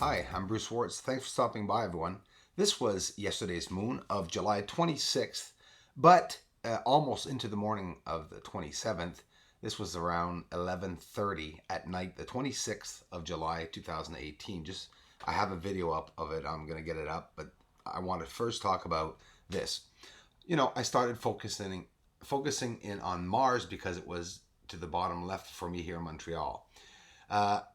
Hi, I'm Bruce Schwartz. Thanks for stopping by, everyone. This was yesterday's moon of July 26th, but almost into the morning of the 27th. This was around 11:30 at night, the 26th of July 2018. I have a video up of it. I'm going to get it up, but I want to first talk about this. I started focusing in on Mars because it was to the bottom left for me here in Montreal.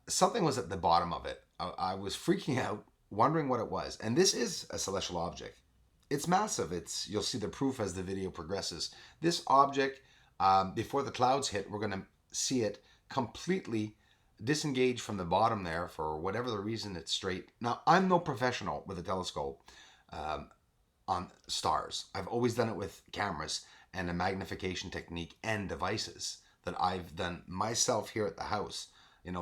Something was at the bottom of it. I was freaking out, wondering what it was. And this is a celestial object. It's massive. You'll see the proof as the video progresses. This object, before the clouds hit, we're going to see it completely disengaged from the bottom there for whatever the reason. It's straight. Now, I'm no professional with a telescope on stars. I've always done it with cameras and a magnification technique and devices that I've done myself here at the house.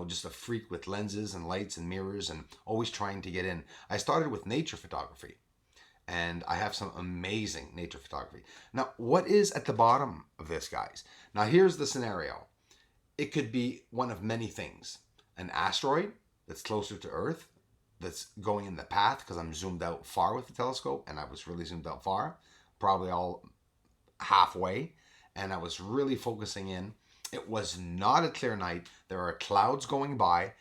Just a freak with lenses and lights and mirrors and always trying to get in. I started with nature photography, and I have some amazing nature photography. Now, what is at the bottom of this, guys? Now, here's the scenario. It could be one of many things. An asteroid that's closer to Earth, that's going in the path, because I'm zoomed out far with the telescope, and I was really zoomed out far, probably all halfway, and I was really focusing in. It was not a clear night. There are clouds going by.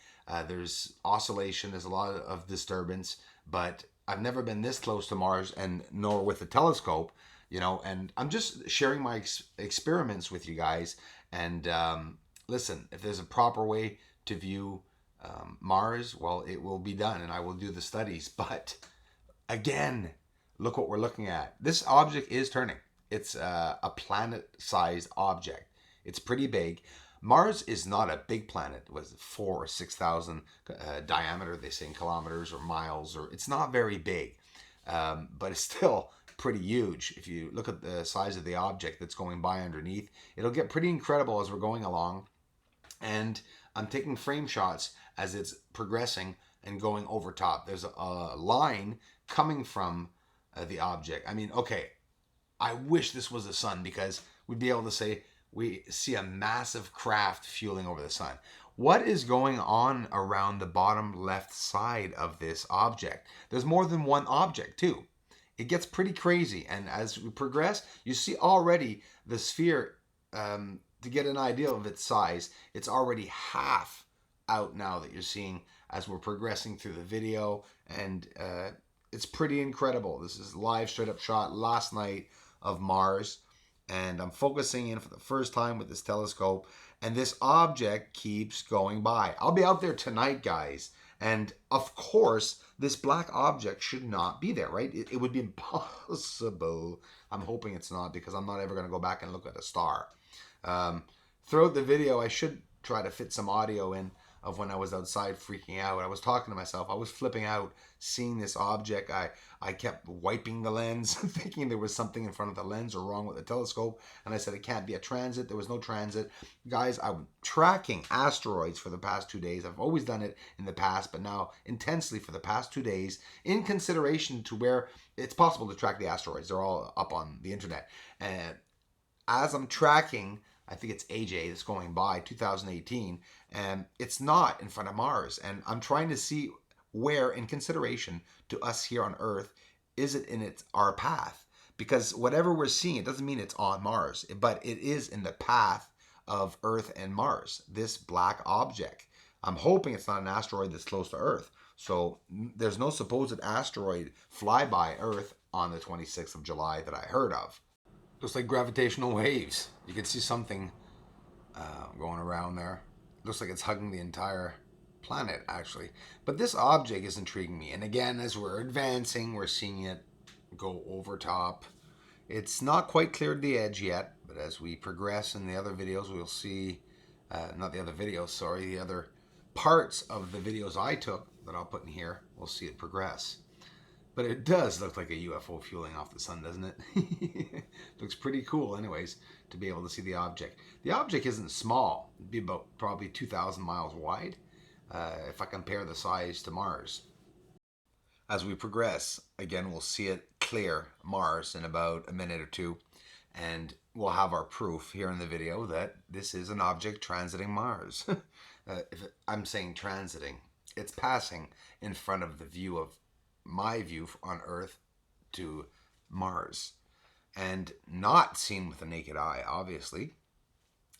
There's oscillation. There's a lot of disturbance. But I've never been this close to Mars, and nor with a telescope. And I'm just sharing my experiments with you guys. And listen, if there's a proper way to view Mars, well, it will be done, and I will do the studies. But again, look what we're looking at. This object is turning. It's a planet-sized object. It's pretty big. Mars is not a big planet. It was 4,000 or 6,000 diameter, they say, in kilometers or miles. Or it's not very big, but it's still pretty huge. If you look at the size of the object that's going by underneath, it'll get pretty incredible as we're going along. And I'm taking frame shots as it's progressing and going over top. There's a line coming from the object. I mean, okay, I wish this was the sun, because we'd be able to say, we see a massive craft fueling over the sun. What is going on around the bottom left side of this object? There's more than one object too. It gets pretty crazy. And as we progress, you see already the sphere, to get an idea of its size, it's already half out now that you're seeing as we're progressing through the video. And it's pretty incredible. This is live straight up shot last night of Mars. And I'm focusing in for the first time with this telescope, and this object keeps going by. I'll be out there tonight, guys, and of course this black object should not be there, right? It would be impossible. I'm hoping it's not, because I'm not ever going to go back and look at a star. Throughout the video, I should try to fit some audio in of when I was outside freaking out. I was talking to myself. I was flipping out seeing this object. I kept wiping the lens, thinking there was something in front of the lens or wrong with the telescope. And I said, it can't be a transit. There was no transit. Guys, I'm tracking asteroids for the past 2 days. I've always done it in the past, but now intensely for the past 2 days, in consideration to where it's possible to track the asteroids. They're all up on the internet. And as I'm tracking, I think it's AJ that's going by, 2018, and it's not in front of Mars. And I'm trying to see where, in consideration to us here on Earth, is it in our path? Because whatever we're seeing, it doesn't mean it's on Mars, but it is in the path of Earth and Mars, this black object. I'm hoping it's not an asteroid that's close to Earth. So there's no supposed asteroid flyby Earth on the 26th of July that I heard of. Looks like gravitational waves. You can see something going around there. Looks like it's hugging the entire planet, actually. But this object is intriguing me. And again, as we're advancing, we're seeing it go over top. It's not quite cleared the edge yet, but as we progress in the other videos, we'll see, not the other videos, sorry, the other parts of the videos I took that I'll put in here, we'll see it progress. But it does look like a UFO fueling off the sun, doesn't it? Looks pretty cool anyways, to be able to see the object. The object isn't small. It'd be about probably 2,000 miles wide, if I compare the size to Mars. As we progress, again, we'll see it clear Mars in about a minute or two, and we'll have our proof here in the video that this is an object transiting Mars. I'm saying transiting. It's passing in front of the view of my view on Earth to Mars, and not seen with the naked eye, obviously.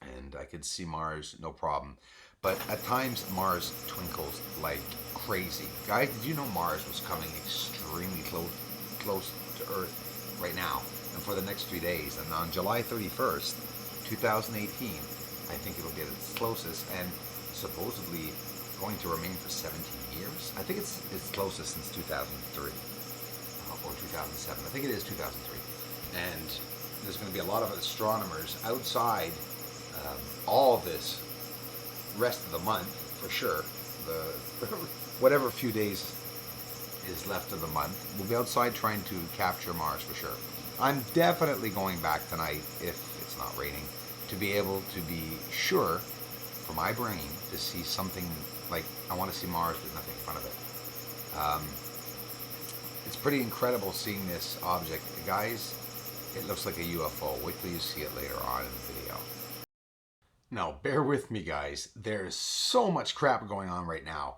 And I could see Mars no problem. But at times, Mars twinkles like crazy. Guys, did you know Mars was coming extremely close to Earth right now and for the next 3 days? And on July 31st, 2018, I think it'll get its closest and supposedly going to remain for 17 years. I think it's closest since 2003 or 2007. I think it is 2003. And there's going to be a lot of astronomers outside all this rest of the month for sure. The whatever few days is left of the month, we'll be outside trying to capture Mars for sure. I'm definitely going back tonight if it's not raining to be able to be sure for my brain to see something like I want to see Mars with nothing in front of it. It's pretty incredible seeing this object, guys. It looks like a UFO. Wait till you see it later on in the video. Now, bear with me, guys. There's so much crap going on right now.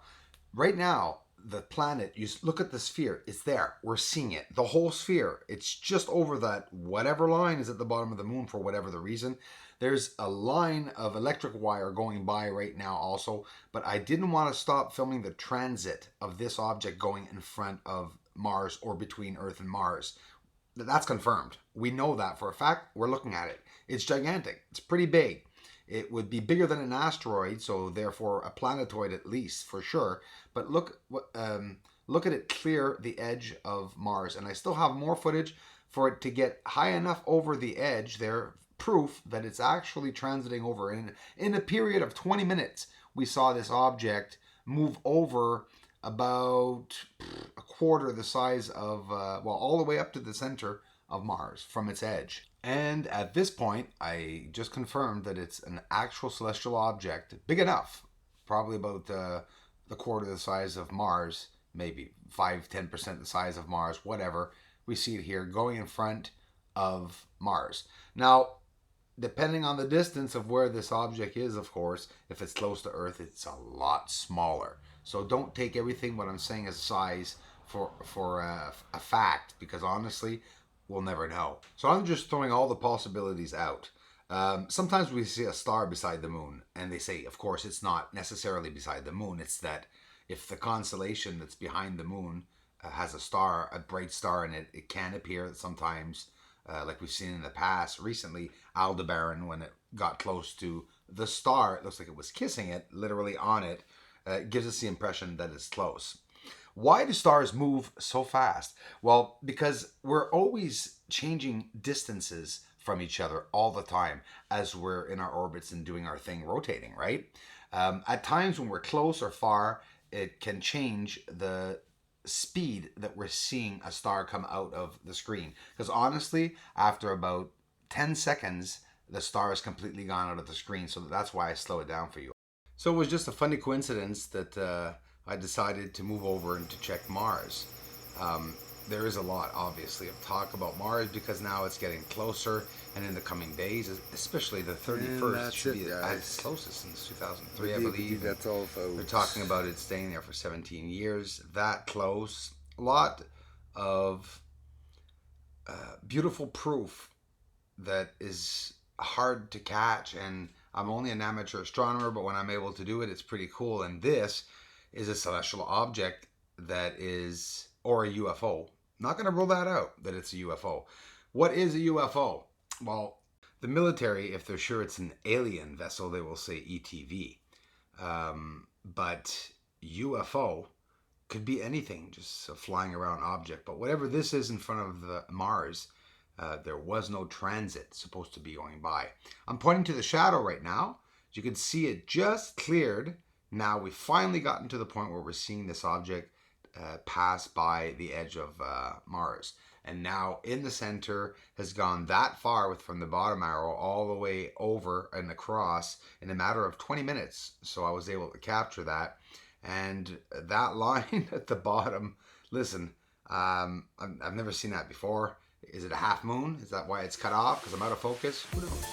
Right now, the planet, you look at the sphere, it's there. We're seeing it. The whole sphere. It's just over that whatever line is at the bottom of the moon for whatever the reason. There's a line of electric wire going by right now also, but I didn't want to stop filming the transit of this object going in front of Mars or between Earth and Mars. That's confirmed. We know that for a fact. We're looking at it. It's gigantic. It's pretty big. It would be bigger than an asteroid, so therefore a planetoid at least, for sure. But look at it clear the edge of Mars. And I still have more footage for it to get high enough over the edge there, proof that it's actually transiting over. And in a period of 20 minutes, we saw this object move over about a quarter the size of, all the way up to the center of Mars from its edge. And at this point, I just confirmed that it's an actual celestial object, big enough, probably about the quarter the size of Mars, maybe 5-10% the size of Mars, whatever. We see it here going in front of Mars. Now, depending on the distance of where this object is, of course, if it's close to Earth, it's a lot smaller. So don't take everything what I'm saying as size for a fact, because honestly, we'll never know. So I'm just throwing all the possibilities out. Sometimes we see a star beside the moon, and they say, of course, it's not necessarily beside the moon. It's that if the constellation that's behind the moon has a star, a bright star in it, it can appear sometimes, like we've seen in the past. Recently, Aldebaran, when it got close to the star, it looks like it was kissing it, literally on it. It gives us the impression that it's close. Why do stars move so fast? Well, because we're always changing distances from each other all the time as we're in our orbits and doing our thing, rotating, right? At times when we're close or far, it can change the speed that we're seeing a star come out of the screen. Because honestly, after about 10 seconds, the star is completely gone out of the screen. So that's why I slow it down for you. So it was just a funny coincidence that I decided to move over and to check Mars. There is a lot, obviously, of talk about Mars because now it's getting closer, and in the coming days, especially the 31st, should be as closest since 2003, I believe. That's all, folks. They're talking about it staying there for 17 years, that close. A lot of beautiful proof that is hard to catch, and I'm only an amateur astronomer, but when I'm able to do it, it's pretty cool. And this is a celestial object that is, or a UFO. Not going to rule that out, that it's a UFO. What is a UFO? Well, the military, if they're sure it's an alien vessel, they will say ETV. But UFO could be anything, just a flying around object. But whatever this is in front of the Mars, there was no transit supposed to be going by. I'm pointing to the shadow right now. As you can see, it just cleared. Now we've finally gotten to the point where we're seeing this object pass by the edge of Mars. And now in the center has gone that far from the bottom arrow all the way over and across in a matter of 20 minutes. So I was able to capture that. And that line at the bottom, listen, I've never seen that before. Is it a half moon? Is that why it's cut off? Because I'm out of focus? Who knows?